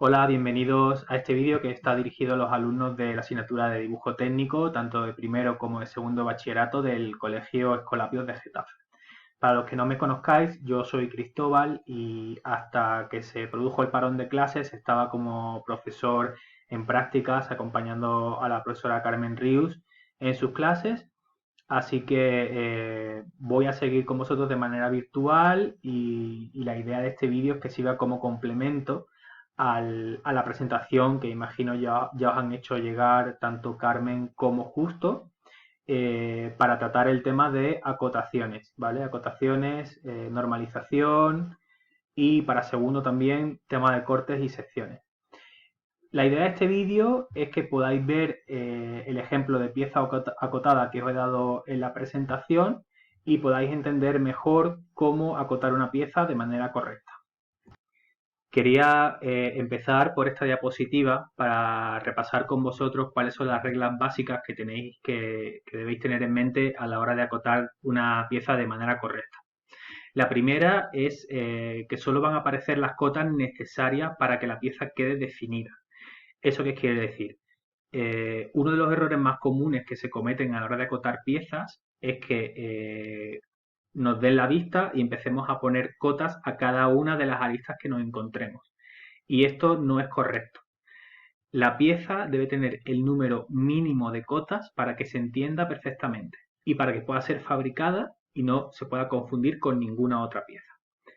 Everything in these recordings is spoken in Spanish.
Hola, bienvenidos a este vídeo que está dirigido a los alumnos de la asignatura de dibujo técnico, tanto de primero como de segundo bachillerato del Colegio Escolapios de Getafe. Para los que no me conozcáis, yo soy Cristóbal y hasta que se produjo el parón de clases estaba como profesor en prácticas acompañando a la profesora Carmen Rius en sus clases. Así que voy a seguir con vosotros de manera virtual y la idea de este vídeo es que sirva como complemento a la presentación que imagino ya os han hecho llegar tanto Carmen como Justo para tratar el tema de acotaciones, ¿vale? Acotaciones, normalización y para segundo también tema de cortes y secciones. La idea de este vídeo es que podáis ver el ejemplo de pieza acotada que os he dado en la presentación y podáis entender mejor cómo acotar una pieza de manera correcta. Quería empezar por esta diapositiva para repasar con vosotros cuáles son las reglas básicas que tenéis que debéis tener en mente a la hora de acotar una pieza de manera correcta. La primera es que solo van a aparecer las cotas necesarias para que la pieza quede definida. ¿Eso qué quiere decir? Uno de los errores más comunes que se cometen a la hora de acotar piezas es que nos den la vista y empecemos a poner cotas a cada una de las aristas que nos encontremos. Y esto no es correcto. La pieza debe tener el número mínimo de cotas para que se entienda perfectamente y para que pueda ser fabricada y no se pueda confundir con ninguna otra pieza.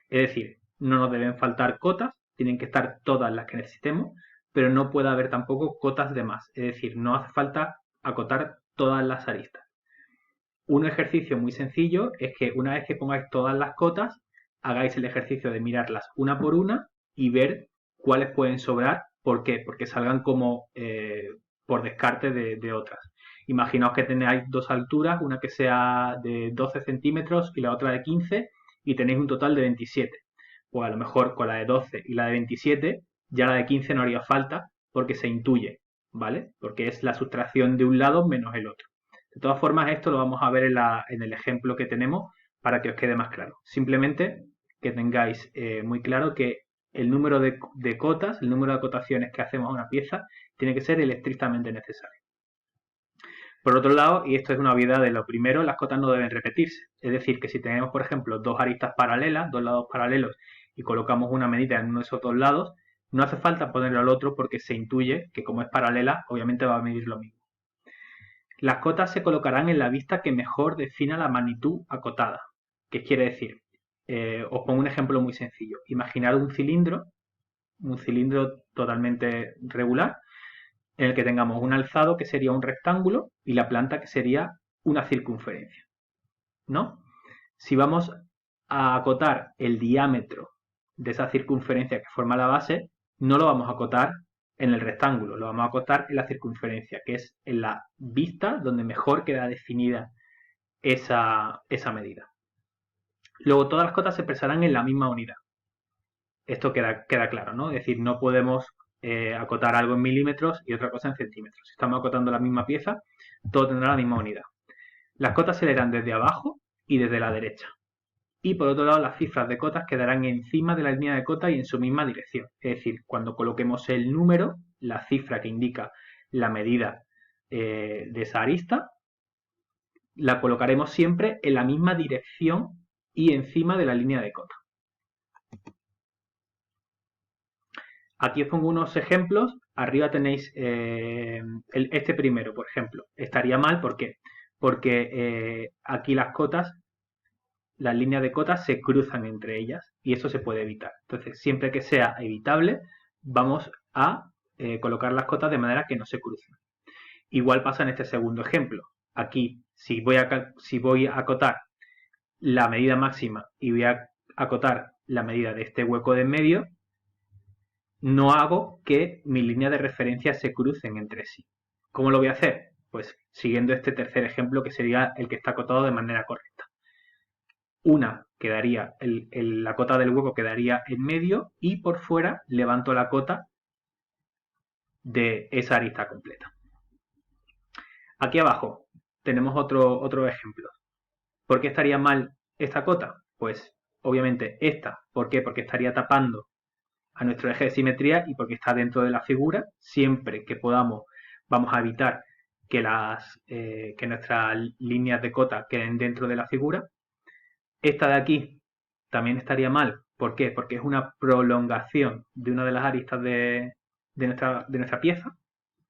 Es decir, no nos deben faltar cotas, tienen que estar todas las que necesitemos, pero no puede haber tampoco cotas de más. Es decir, no hace falta acotar todas las aristas. Un ejercicio muy sencillo es que una vez que pongáis todas las cotas, hagáis el ejercicio de mirarlas una por una y ver cuáles pueden sobrar. ¿Por qué? Porque salgan como por descarte de otras. Imaginaos que tenéis dos alturas, una que sea de 12 centímetros y la otra de 15 y tenéis un total de 27. Pues a lo mejor con la de 12 y la de 27 ya la de 15 no haría falta porque se intuye, ¿vale? Porque es la sustracción de un lado menos el otro. De todas formas, esto lo vamos a ver en el ejemplo que tenemos para que os quede más claro. Simplemente que tengáis muy claro que el número de cotas, el número de acotaciones que hacemos a una pieza, tiene que ser el estrictamente necesario. Por otro lado, y esto es una obviedad de lo primero, las cotas no deben repetirse. Es decir, que si tenemos, por ejemplo, dos aristas paralelas, dos lados paralelos, y colocamos una medida en uno de esos dos lados, no hace falta ponerlo al otro porque se intuye que como es paralela, obviamente va a medir lo mismo. Las cotas se colocarán en la vista que mejor defina la magnitud acotada. ¿Qué quiere decir? Os pongo un ejemplo muy sencillo. Imaginar un cilindro totalmente regular, en el que tengamos un alzado que sería un rectángulo y la planta que sería una circunferencia, ¿no? Si vamos a acotar el diámetro de esa circunferencia que forma la base, no lo vamos a acotar en el rectángulo, lo vamos a acotar en la circunferencia, que es en la vista donde mejor queda definida esa medida. Luego todas las cotas se expresarán en la misma unidad. Esto queda claro, ¿no? Es decir, no podemos acotar algo en milímetros y otra cosa en centímetros. Si estamos acotando la misma pieza, todo tendrá la misma unidad. Las cotas se leerán desde abajo y desde la derecha. Y por otro lado, las cifras de cotas quedarán encima de la línea de cota y en su misma dirección. Es decir, cuando coloquemos el número, la cifra que indica la medida de esa arista, la colocaremos siempre en la misma dirección y encima de la línea de cota. Aquí os pongo unos ejemplos. Arriba tenéis este primero, por ejemplo. Estaría mal, ¿por qué? Porque aquí las cotas, las líneas de cotas se cruzan entre ellas y eso se puede evitar. Entonces, siempre que sea evitable, vamos a colocar las cotas de manera que no se crucen. Igual pasa en este segundo ejemplo. Aquí, si voy a acotar la medida máxima y voy a acotar la medida de este hueco de en medio, no hago que mis líneas de referencia se crucen entre sí. ¿Cómo lo voy a hacer? Pues siguiendo este tercer ejemplo que sería el que está acotado de manera correcta. Una quedaría, la cota del hueco quedaría en medio y por fuera levanto la cota de esa arista completa. Aquí abajo tenemos otro ejemplo. ¿Por qué estaría mal esta cota? Pues obviamente esta. ¿Por qué? Porque estaría tapando a nuestro eje de simetría y porque está dentro de la figura. Siempre que podamos vamos a evitar que nuestras líneas de cota queden dentro de la figura. Esta de aquí también estaría mal. ¿Por qué? Porque es una prolongación de una de las aristas de nuestra pieza.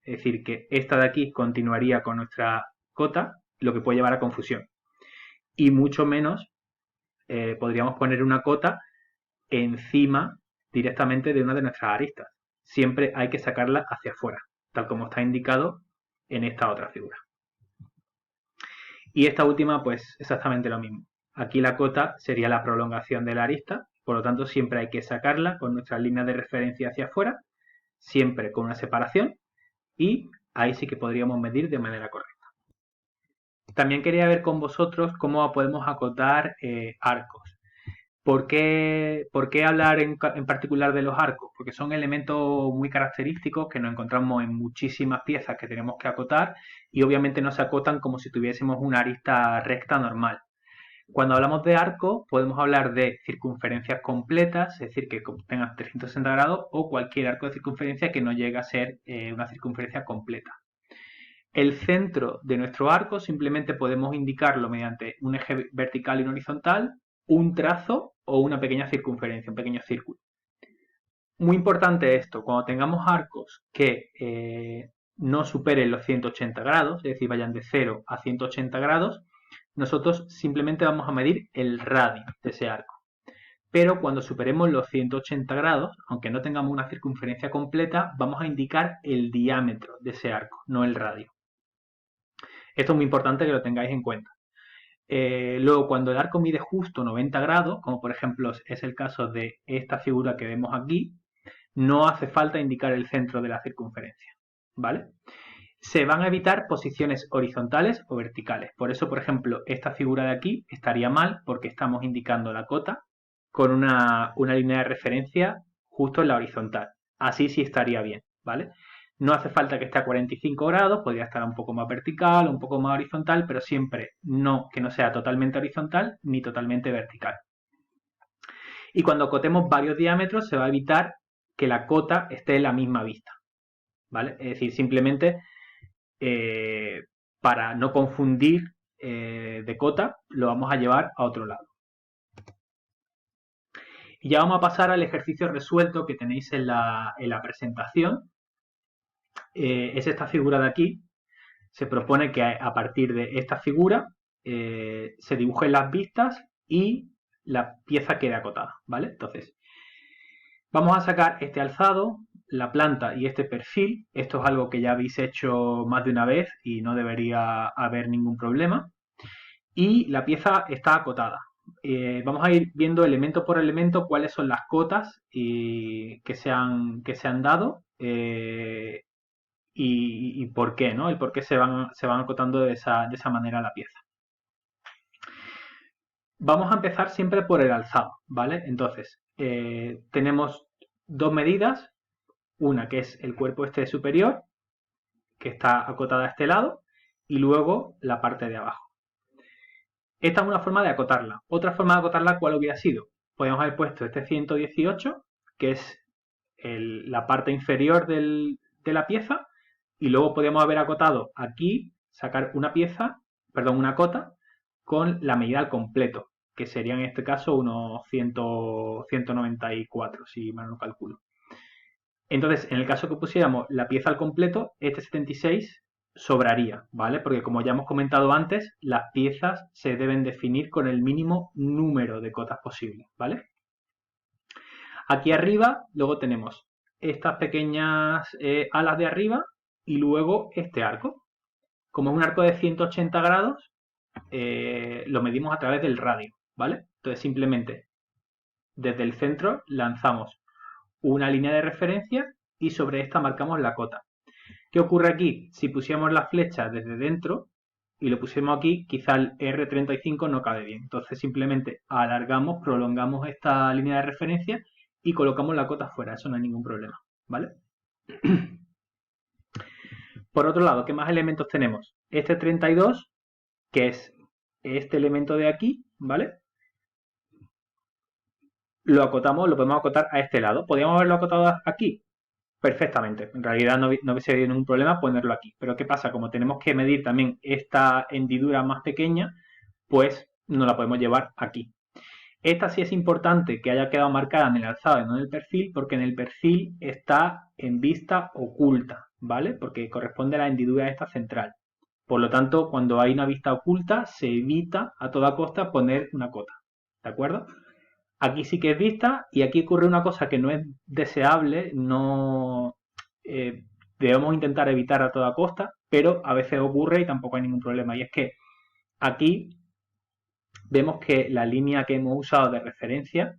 Es decir, que esta de aquí continuaría con nuestra cota, lo que puede llevar a confusión. Y mucho menos podríamos poner una cota encima directamente de una de nuestras aristas. Siempre hay que sacarla hacia afuera, tal como está indicado en esta otra figura. Y esta última, pues exactamente lo mismo. Aquí la cota sería la prolongación de la arista, por lo tanto siempre hay que sacarla con nuestras líneas de referencia hacia afuera, siempre con una separación, y ahí sí que podríamos medir de manera correcta. También quería ver con vosotros cómo podemos acotar arcos. ¿Por qué hablar en particular de los arcos? Porque son elementos muy característicos que nos encontramos en muchísimas piezas que tenemos que acotar y obviamente no se acotan como si tuviésemos una arista recta normal. Cuando hablamos de arcos podemos hablar de circunferencias completas, es decir, que tengan 360 grados o cualquier arco de circunferencia que no llegue a ser una circunferencia completa. El centro de nuestro arco simplemente podemos indicarlo mediante un eje vertical y un horizontal, un trazo o una pequeña circunferencia, un pequeño círculo. Muy importante esto, cuando tengamos arcos que no superen los 180 grados, es decir, vayan de 0 a 180 grados, nosotros simplemente vamos a medir el radio de ese arco. Pero cuando superemos los 180 grados, aunque no tengamos una circunferencia completa, vamos a indicar el diámetro de ese arco, no el radio. Esto es muy importante que lo tengáis en cuenta. Luego, cuando el arco mide justo 90 grados, como por ejemplo es el caso de esta figura que vemos aquí, no hace falta indicar el centro de la circunferencia, ¿vale? Se van a evitar posiciones horizontales o verticales. Por eso, por ejemplo, esta figura de aquí estaría mal porque estamos indicando la cota con una línea de referencia justo en la horizontal. Así sí estaría bien, ¿vale? No hace falta que esté a 45 grados, podría estar un poco más vertical, un poco más horizontal, pero siempre que no sea totalmente horizontal ni totalmente vertical. Y cuando cotemos varios diámetros se va a evitar que la cota esté en la misma vista, ¿vale? Es decir, simplemente para no confundir de cota, lo vamos a llevar a otro lado. Y ya vamos a pasar al ejercicio resuelto que tenéis en la presentación. Es esta figura de aquí. Se propone que a partir de esta figura se dibujen las vistas y la pieza quede acotada, ¿vale? Entonces, vamos a sacar este alzado, la planta y este perfil. Esto es algo que ya habéis hecho más de una vez y no debería haber ningún problema. Y la pieza está acotada. Vamos a ir viendo elemento por elemento cuáles son las cotas que se han dado y por qué, ¿no? El por qué se van acotando de esa manera la pieza. Vamos a empezar siempre por el alzado, ¿vale? Entonces, tenemos dos medidas, una que es el cuerpo este superior, que está acotada a este lado, y luego la parte de abajo. Esta es una forma de acotarla. Otra forma de acotarla, ¿cuál hubiera sido? Podríamos haber puesto este 118, que es la parte inferior de la pieza, y luego podríamos haber acotado aquí, sacar una cota, con la medida al completo, que sería en este caso unos 194, si mal no calculo. Entonces, en el caso que pusiéramos la pieza al completo, este 76 sobraría, ¿vale? Porque como ya hemos comentado antes, las piezas se deben definir con el mínimo número de cotas posible, ¿vale? Aquí arriba, luego tenemos estas pequeñas alas de arriba y luego este arco. Como es un arco de 180 grados, lo medimos a través del radio, ¿vale? Entonces simplemente desde el centro lanzamos una línea de referencia y sobre esta marcamos la cota. ¿Qué ocurre aquí? Si pusiéramos la flecha desde dentro y lo pusiéramos aquí, quizá el R35 no cabe bien. Entonces simplemente alargamos, prolongamos esta línea de referencia y colocamos la cota fuera. Eso no hay ningún problema, ¿vale? Por otro lado, ¿qué más elementos tenemos? Este 32, que es este elemento de aquí, ¿vale? lo acotamos, lo podemos acotar a este lado. ¿Podríamos haberlo acotado aquí? Perfectamente. En realidad no hubiese habido ningún problema ponerlo aquí. Pero ¿qué pasa? Como tenemos que medir también esta hendidura más pequeña, pues no la podemos llevar aquí. Esta sí es importante que haya quedado marcada en el alzado y no en el perfil, porque en el perfil está en vista oculta, ¿vale? Porque corresponde a la hendidura esta central. Por lo tanto, cuando hay una vista oculta, se evita a toda costa poner una cota, ¿de acuerdo? Aquí sí que es vista y aquí ocurre una cosa que no es deseable, no debemos intentar evitar a toda costa, pero a veces ocurre y tampoco hay ningún problema. Y es que aquí vemos que la línea que hemos usado de referencia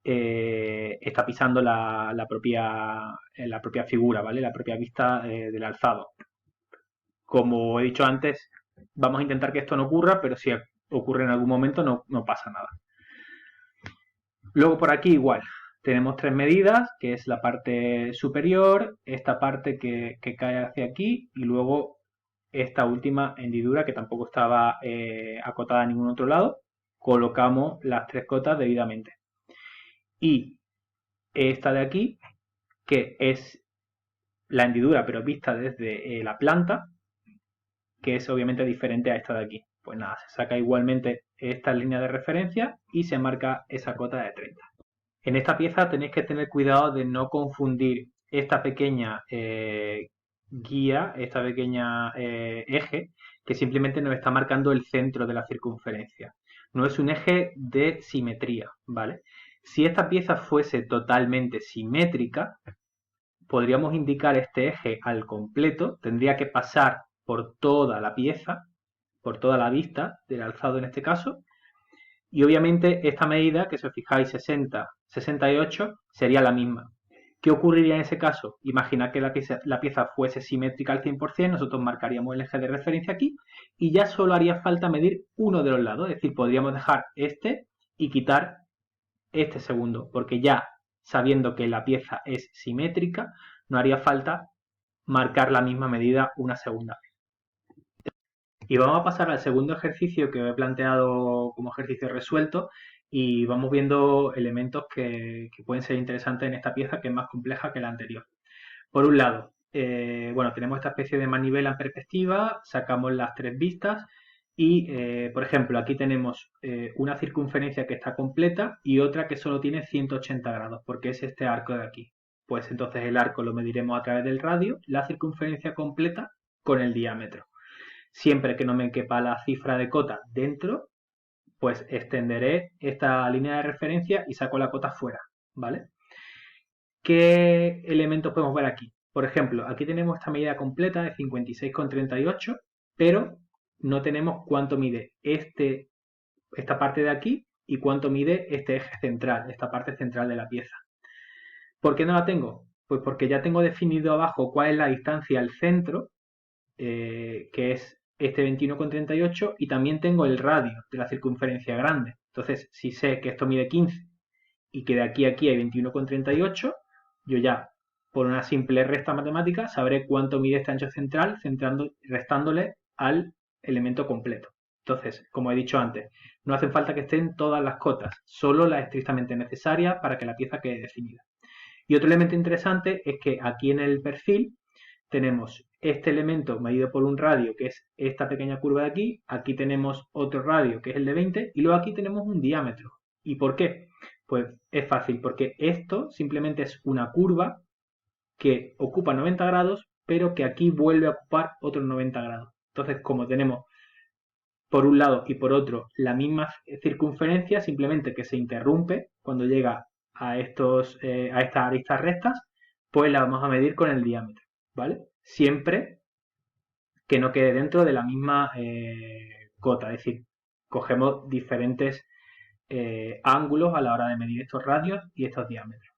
está pisando la propia figura, ¿vale? La propia vista del alzado. Como he dicho antes, vamos a intentar que esto no ocurra, pero si ocurre en algún momento no pasa nada. Luego por aquí igual, tenemos tres medidas, que es la parte superior, esta parte que cae hacia aquí y luego esta última hendidura que tampoco estaba acotada en ningún otro lado. Colocamos las tres cotas debidamente. Y esta de aquí, que es la hendidura pero vista desde la planta, que es obviamente diferente a esta de aquí. Pues nada, se saca igualmente esta línea de referencia y se marca esa cota de 30. En esta pieza tenéis que tener cuidado de no confundir esta pequeña guía, esta pequeña eje, que simplemente nos está marcando el centro de la circunferencia. No es un eje de simetría, ¿vale? Si esta pieza fuese totalmente simétrica, podríamos indicar este eje al completo, tendría que pasar por toda la pieza, por toda la vista del alzado en este caso, y obviamente esta medida, que si os fijáis 60, 68, sería la misma. ¿Qué ocurriría en ese caso? Imaginad que la pieza fuese simétrica al 100%, nosotros marcaríamos el eje de referencia aquí y ya solo haría falta medir uno de los lados, es decir, podríamos dejar este y quitar este segundo, porque ya sabiendo que la pieza es simétrica, no haría falta marcar la misma medida una segunda vez. Y vamos a pasar al segundo ejercicio que he planteado como ejercicio resuelto y vamos viendo elementos que pueden ser interesantes en esta pieza que es más compleja que la anterior. Por un lado, bueno, tenemos esta especie de manivela en perspectiva, sacamos las tres vistas y, por ejemplo, aquí tenemos una circunferencia que está completa y otra que solo tiene 180 grados, porque es este arco de aquí. Pues entonces el arco lo mediremos a través del radio, la circunferencia completa con el diámetro. Siempre que no me quepa la cifra de cota dentro, pues extenderé esta línea de referencia y saco la cota fuera, ¿vale? ¿Qué elementos podemos ver aquí? Por ejemplo, aquí tenemos esta medida completa de 56,38, pero no tenemos cuánto mide esta parte de aquí y cuánto mide este eje central, esta parte central de la pieza. ¿Por qué no la tengo? Pues porque ya tengo definido abajo cuál es la distancia al centro, que es este 21,38, y también tengo el radio de la circunferencia grande. Entonces, si sé que esto mide 15 y que de aquí a aquí hay 21,38, yo ya, por una simple resta matemática, sabré cuánto mide este ancho central restándole al elemento completo. Entonces, como he dicho antes, no hace falta que estén todas las cotas, solo las estrictamente necesarias para que la pieza quede definida. Y otro elemento interesante es que aquí en el perfil tenemos este elemento medido por un radio, que es esta pequeña curva de aquí tenemos otro radio, que es el de 20, y luego aquí tenemos un diámetro. ¿Y por qué? Pues es fácil, porque esto simplemente es una curva que ocupa 90 grados, pero que aquí vuelve a ocupar otros 90 grados. Entonces, como tenemos por un lado y por otro la misma circunferencia, simplemente que se interrumpe cuando llega a estas aristas rectas, pues la vamos a medir con el diámetro, ¿vale? Siempre que no quede dentro de la misma cota, es decir, cogemos diferentes ángulos a la hora de medir estos radios y estos diámetros.